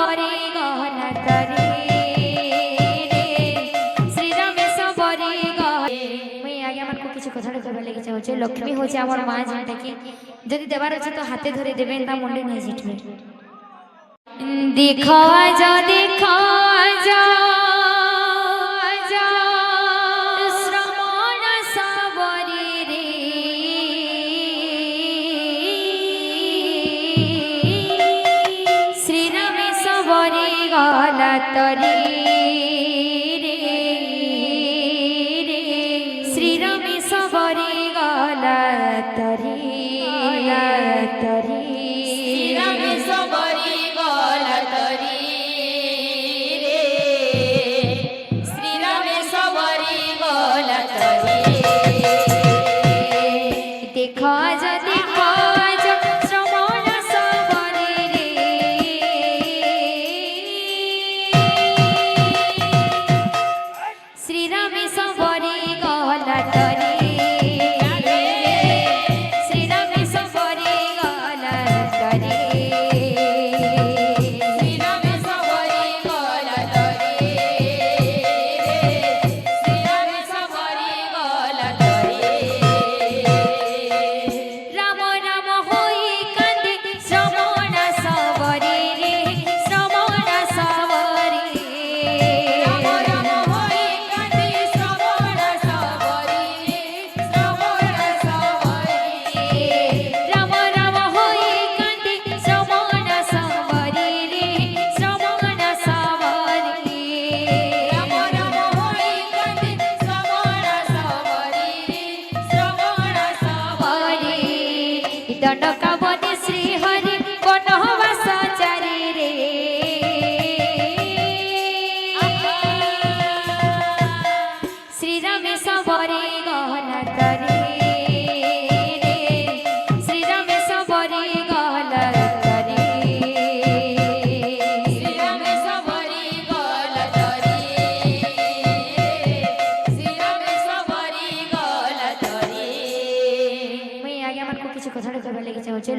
सबरी गहना तरी श्री रामे सबरी मुई आगे আমার কিছু কথা কইবার লাগি চাইছে লক্ষ্মী হচ্ছে আমার মা যেটা কি যদি দেবার আছে তো হাতে ধরে দেবেন তা মুন্ডে নিয়ে জিতবে देखो जा श्रवण सबरी रे श्री रामे सबरी गला तरी रे श्री रामे सबरी गला तरी श्री रामे सबरी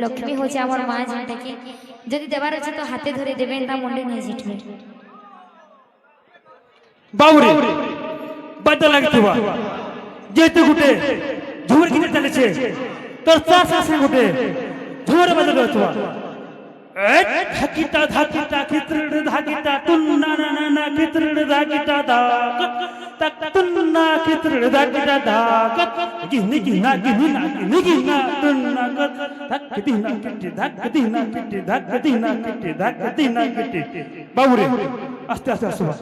लक्ष्मी হচ্ছে আমার মা যেটা কি যদি দেবার আছে তো হাতে ধরে দেবেন তা মুন্ডে নিয়ে জিতবে বাউরি বাদা লাগতবা যেতে গুটে ঝুমর কিনে চলেছে তোর সাসা গুটে ঝুমর বাদা লাগতবা धाकिटा धाकिटा कित्रड़ धाकिटा तुन्ना ना ना ना कित्रड़ धाकिटा धाकत तक तुन्ना कित्रड़ धाकिटा धाकत गिन्नी गिन्ना गिन्नी ना गिन्नी गिन्ना तुन्ना कत धक्कती ना किट्टी धक्कती ना किट्टी धक्कती ना किट्टी धक्कती ना किट्टी बाबूरे आस्ते आस्ते सुबह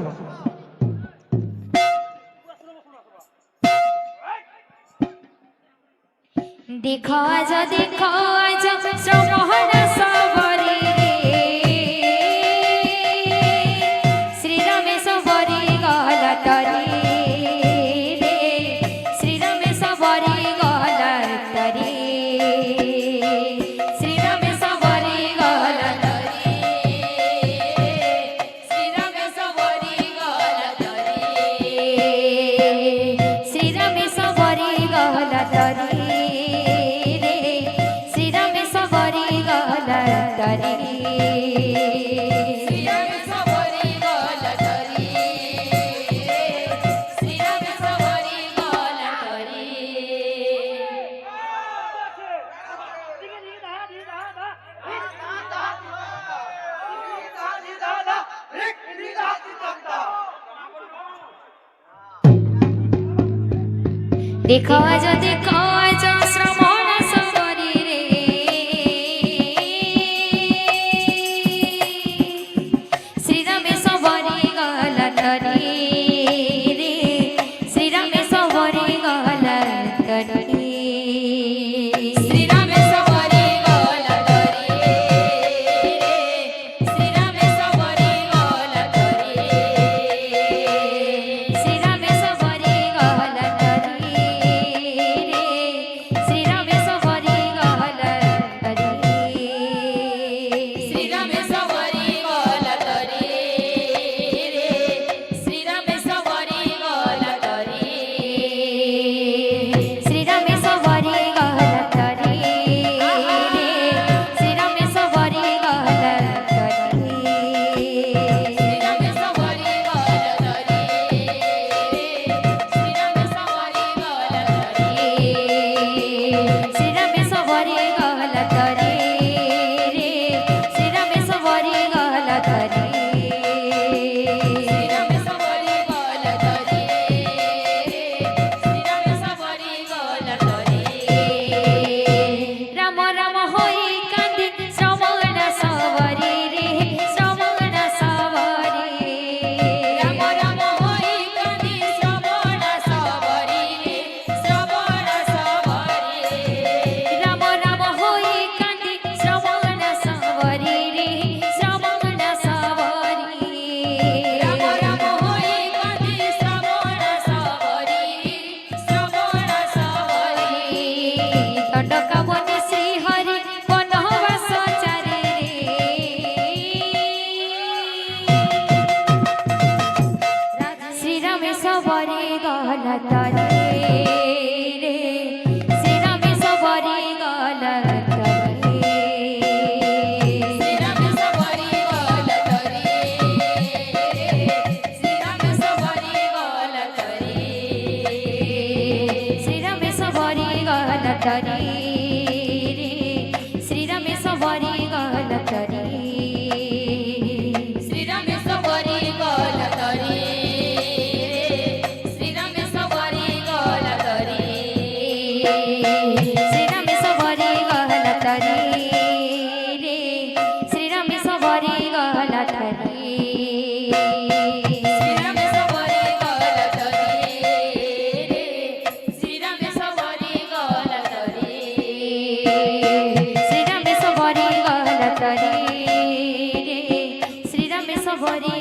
देखो आज श्रवण सबरी श्री रामे सबरी गला तरी श्री रामे सबरी गला तरी श्री रामे सबरी गला तरी श्री रामे सबरी गला तरी श्री रामे सबरी गला तरी देखो आज श्रवण सबरी रे श्री रामे सबरी गला तरी रे श्री रामे सबरी गला तरी श्री रामे सबरी गला तरी श्री रामे सबरी गला तरी श्री रामे सबरी गला तरी गलत रे रे श्री राम सबरी गलत रे श्री राम सबरी गलत रे श्री राम सबरी गलत रे श्री राम सबरी गलत रे श्री राम सबरी गलत रे श्री राम सबरी गलत रे श्री राम सबरी गलत रे श्री राम सबरी गलत रे श्री राम सबरी गलत रे श्री राम सबरी गलत रे श्री राम सबरी गलत रे श्री राम सबरी गलत रे श्री राम सबरी